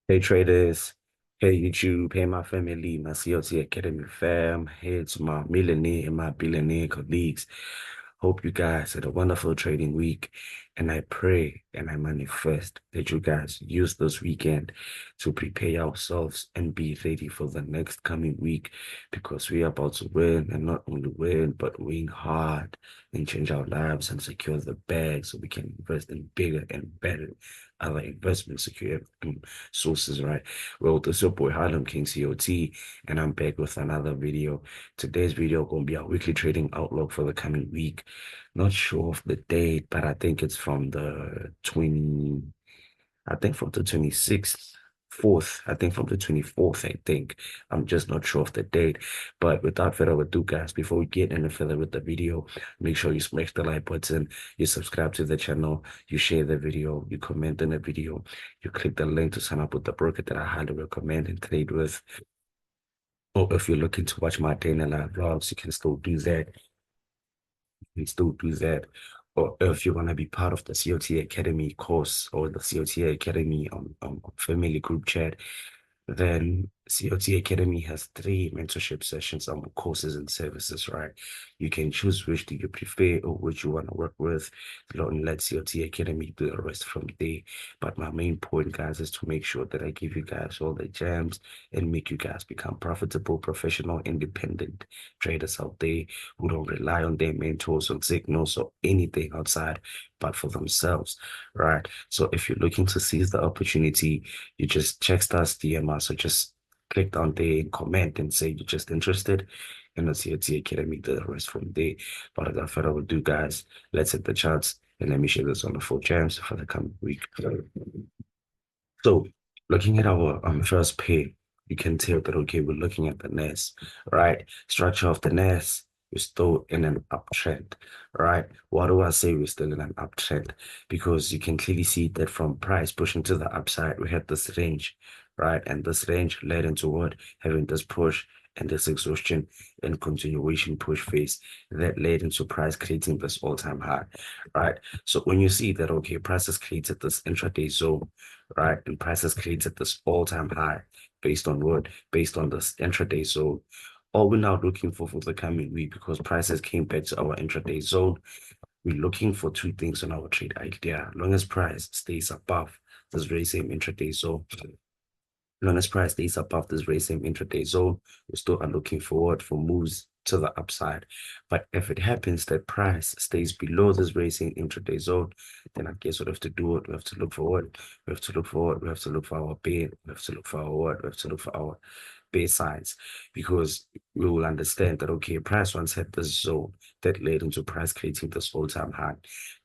Hey traders, hey YouTube, hey my family, my CLT Academy fam, hey to my millionaire and my billionaire colleagues. Hope you guys had a wonderful trading week, and I pray and I manifest that you guys use this weekend to prepare yourselves and be ready for the next coming week, because we are about to win, and not only win but win hard and change our lives and secure the bag so we can invest in bigger and better other investment secure sources, right? Well, this is your boy Harlem King COT, and I'm back with another video. Today's video gonna be our weekly trading outlook for the coming week. Not sure of the date, but I think it's from the 20, I think from the 26th, 4th, I think from the 24th, I think. I'm just not sure of the date. But without further ado, guys, before we get any further with the video, make sure you smash the like button, you subscribe to the channel, you share the video, you comment on the video, you click the link to sign up with the broker that I highly recommend and trade with. Or if you're looking to watch my day in the live vlogs, you can still do that. You can still do that. Or if you want to be part of the COT Academy course or the COT Academy on family group chat, then COT Academy has 3 mentorship sessions on courses and services, right? You can choose which do you prefer or which you want to work with. Don't let COT Academy do the rest from there. But my main point, guys, is to make sure that I give you guys all the gems and make you guys become profitable, professional, independent traders out there who don't rely on their mentors or signals or anything outside, but for themselves, right? So if you're looking to seize the opportunity, you just text us, DM us, or just click down there and comment and say you're just interested. And let's see COT Academy, the rest from there. But without further ado, guys, let's hit the charts and let me share this on the full gems for the coming week. So looking at our first pair, you can tell that, okay, we're looking at the NAS, right? Structure of the NAS, we're still in an uptrend, right? Why do I say we're still in an uptrend? Because you can clearly see that from price pushing to the upside, we had this range, right? And this range led into what? Having this push and this exhaustion and continuation push phase that led into price creating this all-time high, right? So when you see that, okay, price has created this intraday zone, right? And prices created this all-time high based on what? Based on this intraday zone. All we're now looking for the coming week, because prices came back to our intraday zone, we're looking for 2 things on our trade idea. Long as price stays above this very same intraday zone, long as price stays above this very same intraday zone, we still are looking forward for moves to the upside. But if it happens that price stays below this very same intraday zone, then I guess we have to do it. We have to look forward. We have to look forward. We have to look for our pain. We have to look for our what? We have to look for our base sides, because we will understand that, okay, price once had this zone that led into price creating this all-time high.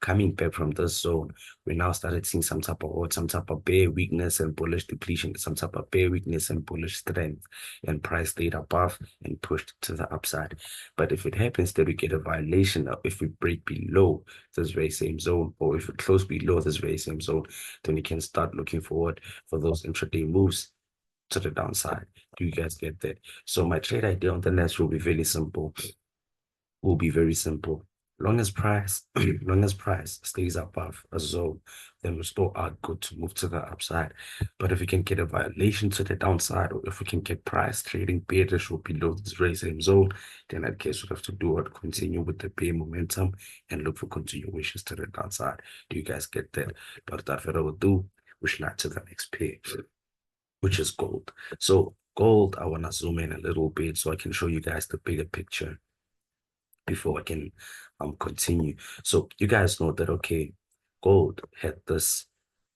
Coming back from this zone, we now started seeing some type of what, some type of bear weakness and bullish depletion, some type of bear weakness and bullish strength, and price stayed above and pushed to the upside. But if it happens that we get a violation, of if we break below this very same zone, or if we close below this very same zone, then we can start looking forward for those intraday moves to the downside. Do you guys get that? So my trade idea on the next will be very simple. Will be very simple. Long as price, long as price stays above a zone, then we still are good to move to the upside. But if we can get a violation to the downside, or if we can get price trading bearish or below this very same zone, then I guess we have to do what, continue with the bear momentum and look for continuations to the downside. Do you guys get that? But without further ado, we should not to the next pair, which is gold. So gold, I want to zoom in a little bit so I can show you guys the bigger picture before I can continue. So you guys know that, okay, gold had this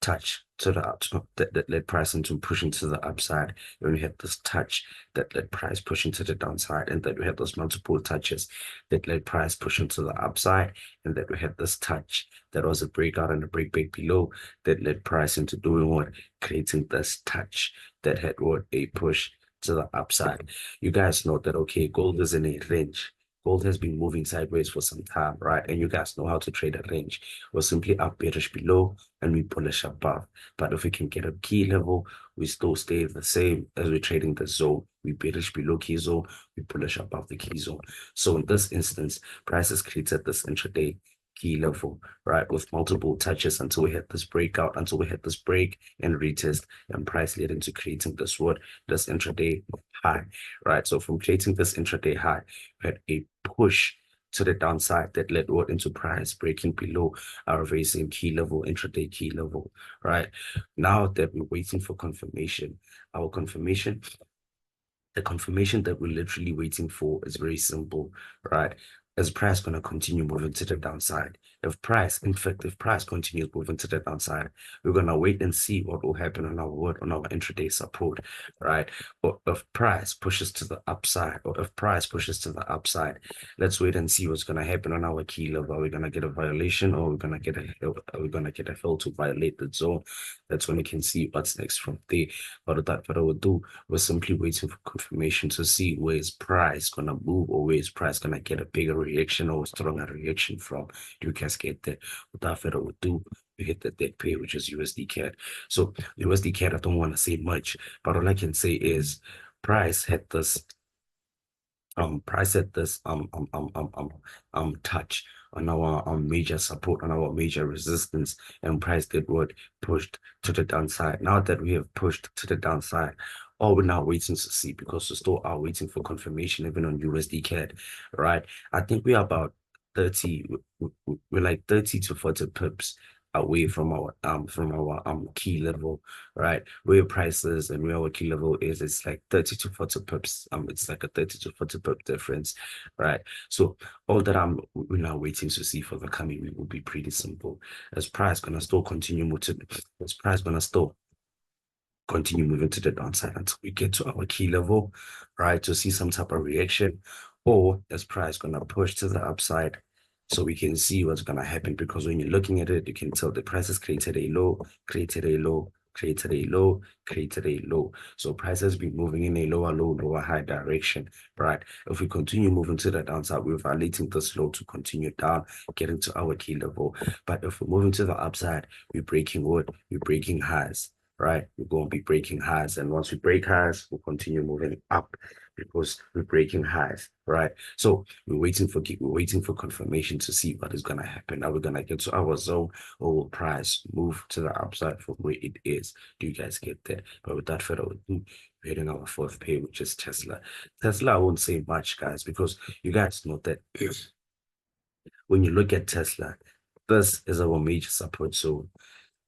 touch to the up, that led price into pushing to the upside. And we had this touch that led price pushing to the downside, and that we had those multiple touches that led price pushing to the upside, and that we had this touch that was a breakout and a breakback below that led price into doing what? Creating this touch that had what? A push to the upside. You guys know that, okay, gold is in a range. Gold has been moving sideways for some time, right? And you guys know how to trade a range. We're simply up bearish below and we bullish above. But if we can get a key level, we still stay the same as we're trading the zone. We bearish below key zone, we bullish above the key zone. So in this instance, prices created this intraday key level, right? With multiple touches until we hit this breakout, until we hit this break and retest and price lead into creating this what? This intraday high, right? So from creating this intraday high, we had a push to the downside that led what into price breaking below our very same key level, intraday key level, right? Now that we're waiting for confirmation, our confirmation the confirmation that we're literally waiting for is very simple, right? Is price going to continue moving to the downside? In fact, if price continues moving to the downside, we're going to wait and see what will happen on our intraday support, right? Or if price pushes to the upside, or if price pushes to the upside, let's wait and see what's going to happen on our key level. Are we going to get a violation, or are we going to get a fail to violate the zone? That's when we can see what's next from there. But without further ado, we're simply waiting for confirmation to see where is price gonna move, or where is price gonna get a bigger reaction or a stronger reaction from. Do you guys get that? Without further ado, we hit the dead pair, which is USD CAD. So USD CAD, I don't want to say much, but all I can say is price had this price at this touch on our major support, on our major resistance, and price did what? Pushed to the downside. Now that we have pushed to the downside, all we're now waiting to see, because we still are waiting for confirmation even on USD CAD, right? I think we are about 30, we're like 30 to 40 pips away from our key level, right? Where prices and where our key level is, it's like 30 to 40 pips. It's like a 30 to 40 pip difference, right? So all that we're now waiting to see for the coming week will be pretty simple. As price gonna still continue moving, as price gonna still continue moving to the downside until we get to our key level, right? To see some type of reaction, or as price gonna push to the upside so we can see what's gonna happen. Because when you're looking at it, you can tell the price has created a low, created a low, created a low, created a low. So price has been moving in a lower low, lower high direction, right? If we continue moving to the downside, we're violating this low to continue down, getting to our key level. But if we're moving to the upside, we're breaking what? We're breaking highs, right? We're going to be breaking highs. And once we break highs, we'll continue moving up because we're breaking highs, right? So we're waiting for confirmation to see what is going to happen. Are we going to get to our zone, or will price move to the upside from where it is? Do you guys get that? But without further ado, we're hitting our fourth pair, which is Tesla. Tesla, I won't say much, guys, because you guys know that when you look at Tesla, this is our major support zone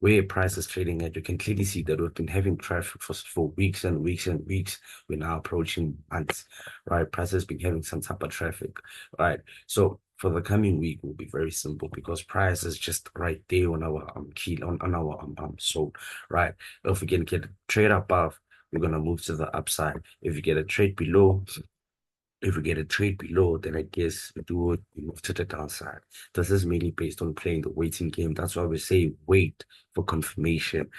where price is trading at. You can clearly see that we've been having traffic for weeks and weeks and weeks. We're now approaching months, right? Price has been having some type of traffic, right? So for the coming week will be very simple, because price is just right there on our key on our so right. If we can get a trade above, we're gonna move to the upside. If you get a trade below, if we get a trade below, then I guess we move to the downside. This is mainly based on playing the waiting game. That's why we say wait for confirmation.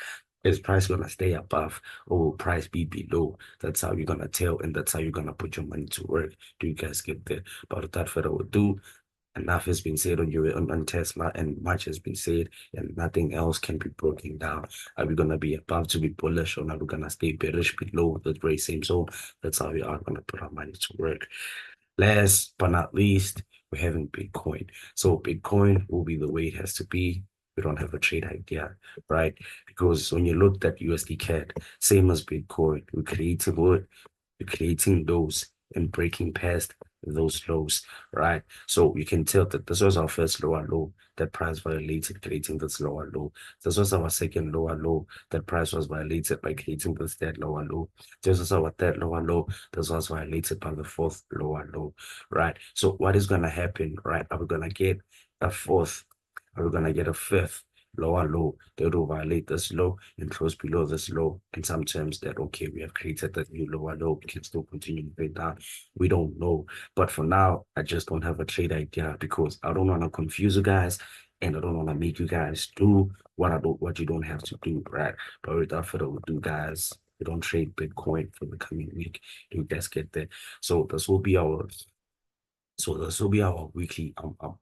Is price gonna stay above, or will price be below? That's how you're gonna tell, and that's how you're gonna put your money to work. Do you guys get there? But without further ado, enough has been said on Tesla, and much has been said, and nothing else can be broken down. Are we gonna be above to be bullish, or are we gonna stay bearish below the very same zone? That's how we are gonna put our money to work. Last but not least, we're having Bitcoin. So Bitcoin will be the way it has to be. We don't have a trade idea, right? Because when you looked at USD CAD, same as Bitcoin, we're creating what? We're creating lows and breaking past those lows, right? So you can tell that this was our first lower low that price violated, creating this lower low. This was our second lower low that price was violated by creating this third lower low. This was our third lower low. This was violated by the fourth lower low, right? So what is going to happen, right? Are we going to get a fourth? Are we going to get a fifth lower low that will violate this low and close below this low? In some terms that, okay, we have created that new lower low, we can still continue moving down. We don't know. But for now, I just don't have a trade idea, because I don't want to confuse you guys, and I don't want to make you guys do what you don't have to do, right? But without further ado, guys, we don't trade Bitcoin for the coming week. Do you guys get that? So this will be our weekly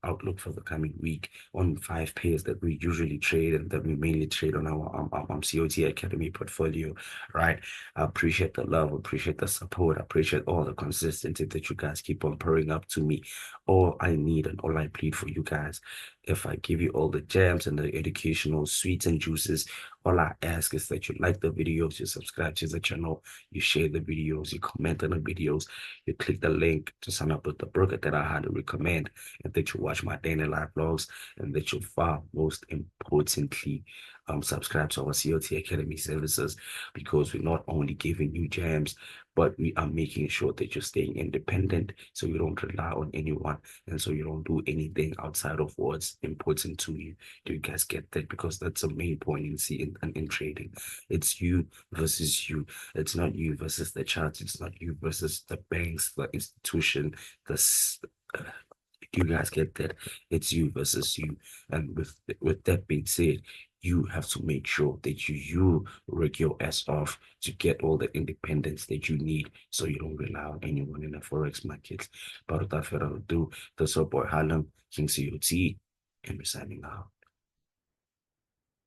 outlook for the coming week on 5 pairs that we usually trade and that we mainly trade on our COT Academy portfolio, right? I appreciate the love, appreciate the support, appreciate all the consistency that you guys keep on pouring up to me. All I need and all I plead for you guys If I give you all the gems and the educational sweets and juices, all I ask is that you like the videos, you subscribe to the channel, you share the videos, you comment on the videos, you click the link to sign up with the broker that I highly recommend, and that you watch my daily life vlogs, and that you far most importantly, subscribe to our COT Academy services, because we're not only giving you gems, but we are making sure that you're staying independent, so you don't rely on anyone, and so you don't do anything outside of what's important to you. Do you guys get that? Because that's the main point in in trading. It's you versus you. It's not you versus the charts. It's not you versus the banks, the institution, the you guys get that? It's you versus you. And with that being said, you have to make sure that you work your ass off to get all the independence that you need, so you don't rely on anyone in the forex market. But without further ado, this is your boy Harlem, King COT, and we're signing out.